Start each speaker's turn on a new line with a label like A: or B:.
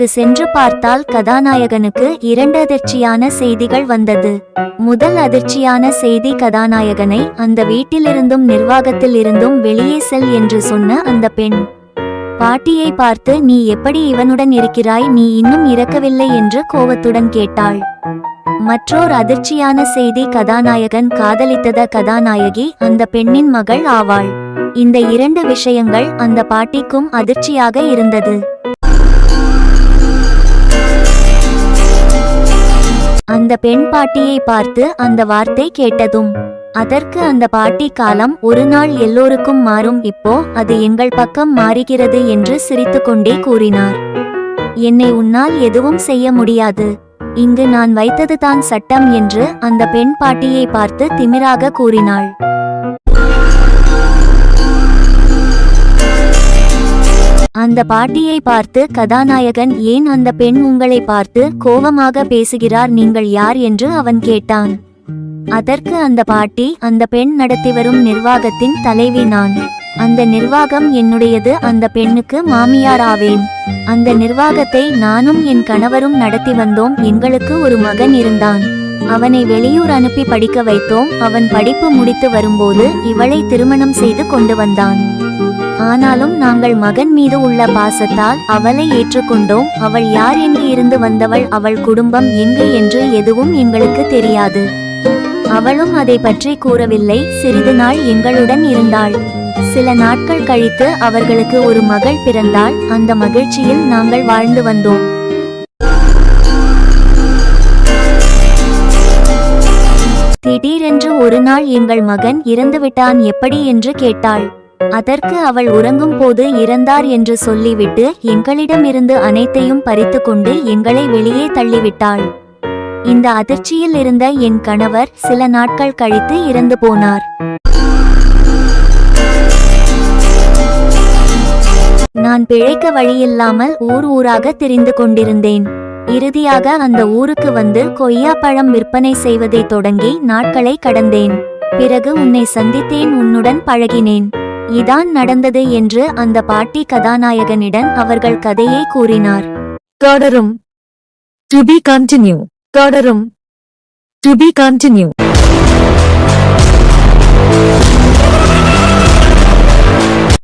A: அங்கு சென்று பார்த்தால் கதாநாயகனுக்கு 2 அதிர்ச்சியான செய்திகள் வந்தது. முதல் அதிர்ச்சியான செய்தி, கதாநாயகனை அந்த வீட்டிலிருந்தும் நிர்வாகத்தில் இருந்தும் வெளியே செல் என்று சொன்ன அந்த பெண் பாட்டியை பார்த்து, நீ எப்படி இவனுடன் இருக்கிறாய், நீ இன்னும் இறக்கவில்லை என்று கோபத்துடன் கேட்டாள். மற்றோர் அதிர்ச்சியான செய்தி, கதாநாயகன் காதலித்தத கதாநாயகி அந்த பெண்ணின் மகள் ஆவாள். இந்த 2 விஷயங்கள் அந்த பாட்டிக்கும் அதிர்ச்சியாக இருந்தது. அந்த பெண் பாட்டியை பார்த்து அந்த வார்த்தை கேட்டதும் அதற்கு அந்த பாட்டி, காலம் ஒரு நாள் எல்லோருக்கும் மாறும், இப்போ அது எங்கள் பக்கம் மாறுகிறது என்று சிரித்துக்கொண்டே கூறினார். என்னை உன்னால் எதுவும் செய்ய முடியாது, இங்கு நான் வைத்ததுதான் சட்டம் என்று அந்த பெண் பாட்டியை பார்த்து திமிராக கூறினாள். அந்த பாட்டியை பார்த்து கதாநாயகன், ஏன் அந்த பெண் உங்களை பார்த்து கோபமாக பேசுகிறார், நீங்கள் யார் என்று அவன் கேட்டான். அதற்கு அந்த பாட்டி, அந்த பெண் நடத்தி வரும் நிர்வாகத்தின் தலைவி நான். அந்த நிர்வாகம் என்னுடையது, அந்த பெண்ணுக்கு மாமியார் ஆவேன். அந்த நிர்வாகத்தை நானும் என் கணவரும் நடத்தி வந்தோம். எங்களுக்கு ஒரு மகன் இருந்தான், அவனை வெளியூர் அனுப்பி படிக்க வைத்தோம். அவன் படிப்பு முடித்து வரும்போது இவளை திருமணம் செய்து கொண்டு வந்தான். ஆனாலும் நாங்கள் மகன் மீது உள்ள பாசத்தால் அவளை ஏற்றுக்கொண்டோம். அவள் யார், எங்கு இருந்து வந்தவள், அவள் குடும்பம் எங்கு என்று எதுவும் எங்களுக்கு தெரியாது. அவளும் அதை பற்றி கூறவில்லை. சிறிது நாள் எங்களுடன் இருந்தாள். சில நாட்கள் கழித்து அவர்களுக்கு ஒரு மகள் பிறந்தாள். அந்த மகிழ்ச்சியில் நாங்கள் வாழ்ந்து வந்தோம். திடீரென்று ஒரு நாள் எங்கள் மகன் இறந்துவிட்டான், எப்படி என்று கேட்டாள். அதற்கு அவள், உறங்கும் போது இறந்தார் என்று சொல்லிவிட்டு எங்களிடமிருந்து அனைத்தையும் பறித்து கொண்டு எங்களை வெளியே தள்ளிவிட்டாள். இந்த அதிர்ச்சியில் இருந்த என் கணவர் சில நாட்கள் கழித்து இறந்து போனார். நான் பிழைக்க வழியில்லாமல் ஊர் ஊராக திரிந்து கொண்டிருந்தேன். இறுதியாக அந்த ஊருக்கு வந்து கொய்யாப்பழம் விற்பனை செய்வதை தொடங்கி நாட்களை கடந்தேன். பிறகு உன்னை சந்தித்தேன், உன்னுடன் பழகினேன். இதான் நடந்தது என்று அந்த பாட்டி கதாநாயகனிடம் அவர்கள் கதையை கூறினார்.
B: தொடரும். To be continue. தொடரும். To be continue.